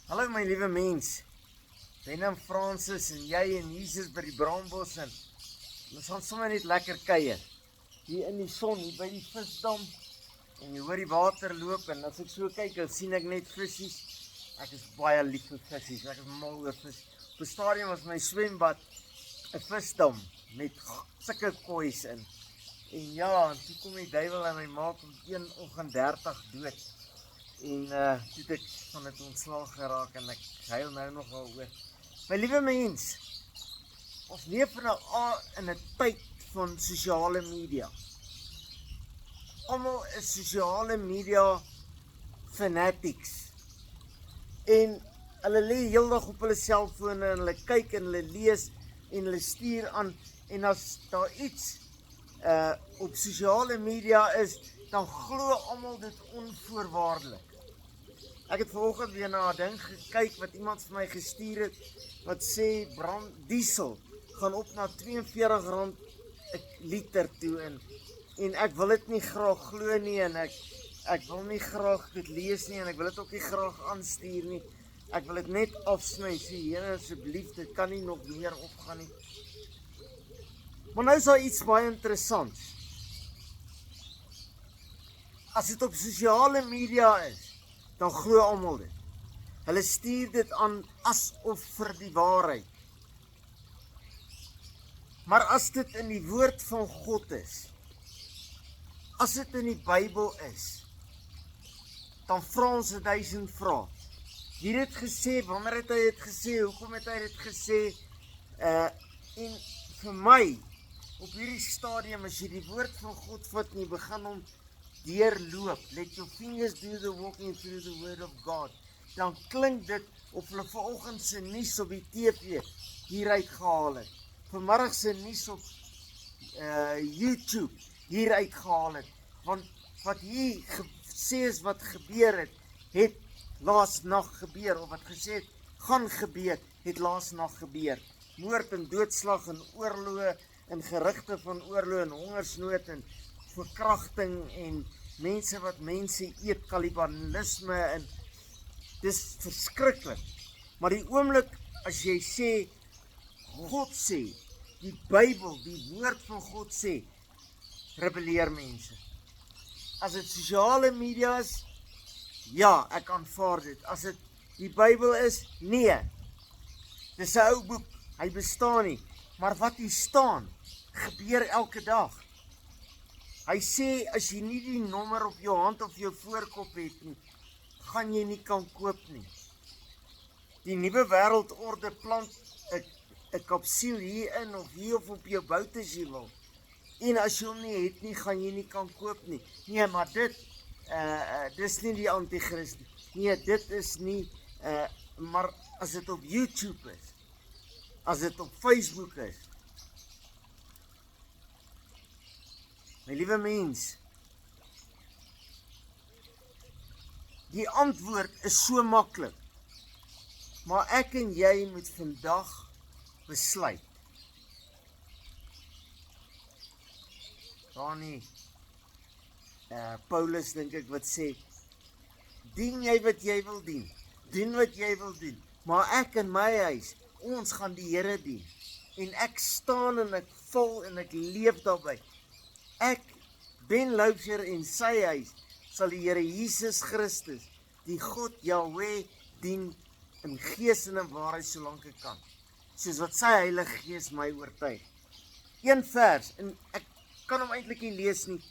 Hallo my liewe mens, Benham Francis en jy en Jesus by die Braambos en ons gaan sommer net lekker kuier. Hier in die son, hier by die visdam en jy hoor die water loop en as ek so kyk, dan sien ek net visies. Ek is baie lief vir visies, ek is mal oor vis. Op die stadium was my swembad 'n visdam met sulke koois in. En ja, en toe kom die duiwel en hy maak om 1:30 dood. En toe het ek van dit ontslaag geraak en ek huil nou nogal oor. My liewe mens, ons leef nou in 'n tyd van sosiale media. Almal is sosiale media fanatics. En hulle lê heeldag op hulle selfone en hulle kyk en hulle lees en hulle stuur aan. En as daar iets op sosiale media is, dan glo almal dit onvoorwaardelik. Ek het vanoggend weer na 'n ding gekyk wat iemand vir my gestuur het, wat sê diesel gaan op na R42 'n liter toe en ek wil dit nie graag glo nie en ek wil nie graag dit lees nie en ek wil dit ook nie graag aanstuur nie. Ek wil dit net afsny, sê Here asseblief, dit kan nie nog meer opgaan nie. Maar nou is daar iets baie interessants. As dit op sosiale media is, dan glo almal dit. Hulle stuur dit aan asof vir die waarheid. Maar as dit in die woord van God is, as dit in die Bybel is, dan vra ons 1000 vrae. Wie het dit gesê? Wanneer het hy dit gesê? Hoekom het hy dit gesê? En vir my, op hierdie stadium, as jy die woord van God vat en jy begin hom deurloop, let your fingers do the walking through the word of God, dan klink dit of hulle vanoggend se nuus op die TV hieruit gehaal het. Vanmiddag se nuus op YouTube hieruit gehaal het. Want wat hier gesê is wat gebeur het laasnag gebeur, of wat gesê het gaan gebeur, het laasnag gebeur. Moord en doodslag en oorloë en gerugte van oorlog en hongersnood en verkrachting en mense wat mense eet, kannibalisme en dis verskriklik. Maar die oomblik as jy sê, God sê, die Bybel, die woord van God sê, rebelleer mense. As dit sosiale media is, ja, ek aanvaar dit. As dit die Bybel is, nee. Dis 'n ou boek, hy bestaan nie. Maar wat hier staan, gebeur elke dag. Hy sê, as jy nie die nommer op jou hand of jou voorkop het nie, gaan jy nie kan koop nie. Die nuwe wêreldorde plant 'n kapsule hierin of hier of op jou bout as jy wil. En as jy hom nie het nie, gaan jy nie kan koop nie. Nee, maar dis nie die antichrist nie. Nee, dit is nie, maar as dit op YouTube is, as dit op Facebook is, my liewe mens, die antwoord is so maklik, maar ek en jy moet vandag besluit. Daar nie, Paulus dink ek wat sê, dien jy wat jy wil dien, doen wat jy wil doen, maar ek en my huis, ons gaan die Here dien, en ek staan en ek vol en ek leef daarby. Ek, Ben Loubser en sy huis, sal die Here Jesus Christus, die God Yahweh, dien in gees en in waarheid solank ek kan. Soos wat sy Heilige Gees my oortuig. Een vers, en ek kan hom eintlik nie lees nie.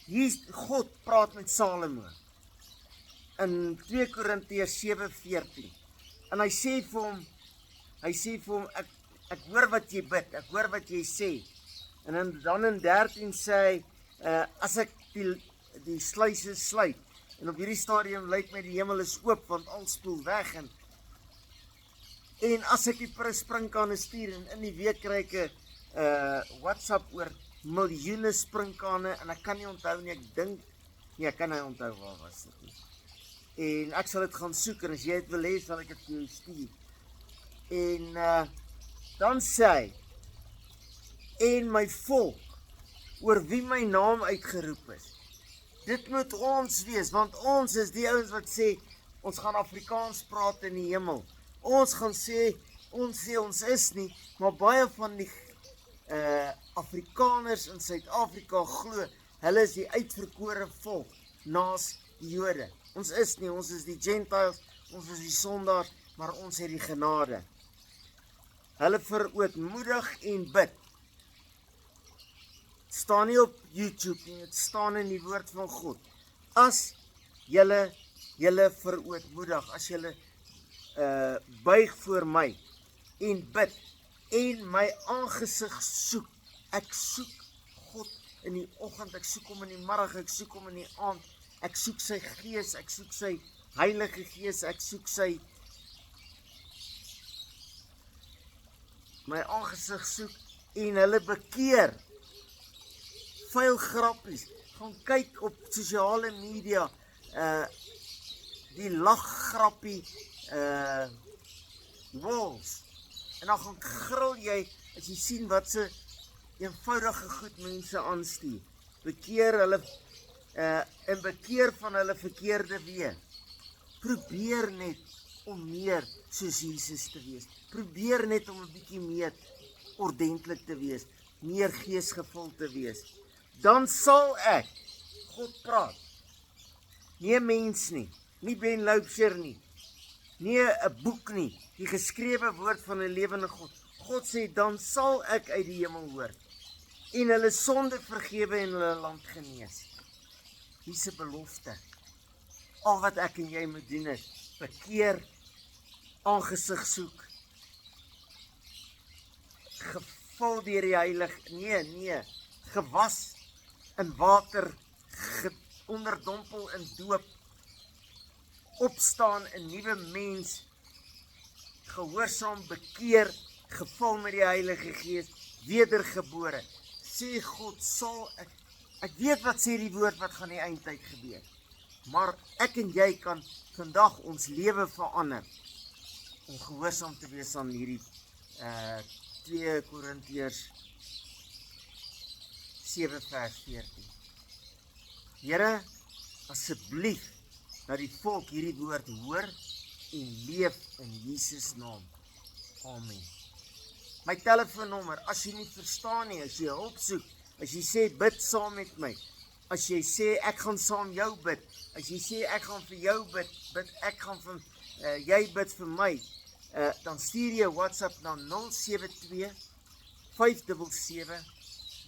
Hier God praat met Salomo in 2 Korintiërs 7:14. En hy sê vir hom, ek hoor wat jy bid, ek hoor wat jy sê. En dan in 13 sê hy, as ek die sluise sluit, en op hierdie stadium lyk my die hemel is oop, want al spoel weg, en as ek die sprinkane stuur, en in die week kry ek WhatsApp oor miljoene sprinkane, en ek kan nie onthou nie, ek dink, nee, ek kan nie onthou waar was dit nie. En ek sal dit gaan soek, en as jy het wil hê, sal ek het vir jou stuur. En dan sê hy, en my volk, oor wie my naam uitgeroep is. Dit moet ons wees, want ons is die ouens wat sê, Ons gaan Afrikaans praat in die hemel. Ons gaan sê ons is nie, maar baie van die Afrikaners in Suid-Afrika glo, hulle is die uitverkore volk naas die Jode. Ons is nie, ons is die Gentiles, ons is die sondaars, maar ons het die genade. Hulle verootmoedig en bid. Het staan nie op YouTube nie, het staan in die woord van God. As julle verootmoedig, as julle buig voor my en bid en my aangesig soek. Ek soek God in die oggend, ek soek hom in die middag, ek soek hom in die aand. Ek soek sy gees, ek soek sy Heilige Gees, ek soek my aangesig soek en hulle bekeer. Vuil grappies, gaan kyk op sosiale media, die lachgrappie walls, en dan gaan gril jy, as jy sien wat se eenvoudige goed mense aanstuur. Bekeer hulle, en bekeer van hulle verkeerde weë. Probeer net om meer soos Jesus te wees. Probeer net om 'n bietjie meer ordentlik te wees, meer geesgevuld te wees. Dan sal ek, God praat, nie 'n mens nie, nie Ben Loubser nie, nie 'n boek nie, die geskrewe woord van 'n lewende God. God sê, dan sal ek uit die hemel hoor, en hulle sonde vergewe en hulle land genees. Hier's 'n belofte. Al wat ek en jy moet doen is, bekeer, aangesig soek, gevul deur die Heilige, gewas in water, onderdompel in doop, opstaan 'n nuwe mens, gehoorsaam, bekeer, gevul met die Heilige Gees, wedergebore. Sê God, sal ek weet wat sê die woord wat gaan die eindtyd gebeur. Maar ek en jy kan vandag ons lewe verander om gehoorsaam te wees aan hierdie 2 Korintiërs 7 vers 14. Here, asseblief, dat die volk hierdie woord hoor en leef in Jesus naam. Amen. My telefoonnommer, as jy nie verstaan nie, as jy hulp soek, as jy sê bid saam met my, as jy sê ek gaan saam jou bid, as jy sê ek gaan vir jou bid, jy bid vir my, dan stuur jy WhatsApp na 072 577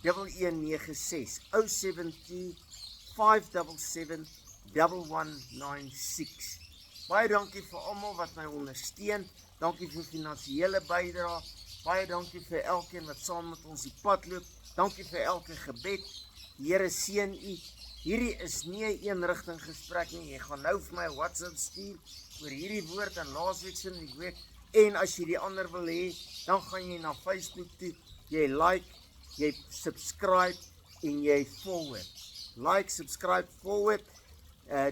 1196, 072 577 1196. Baie dankie vir almal wat my ondersteun, dankie vir finansiële bydrae, baie dankie vir elkeen wat saam met ons die pad loop, dankie vir elke gebed, die Here seën u. Hierdie is nie 'n eenrigting gesprek nie, jy gaan nou vir my 'n WhatsApp stuur oor hierdie woord en laasweek se week, en as jy die ander wil hê, dan gaan jy na Facebook toe, jy like, jy subscribe en jy forward. Like, subscribe, forward,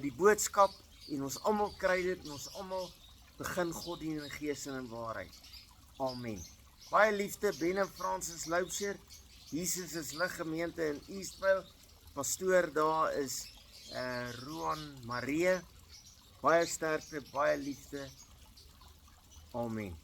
die boodskap, en ons almal kry dit, en ons almal begin God dien in gees en in waarheid. Amen. Baie liefde, Ben en Francis Loubser, Jesus is Lig Gemeente in Eastvale, pastoor daar is Roan Marie, baie sterkte, baie liefde, amen.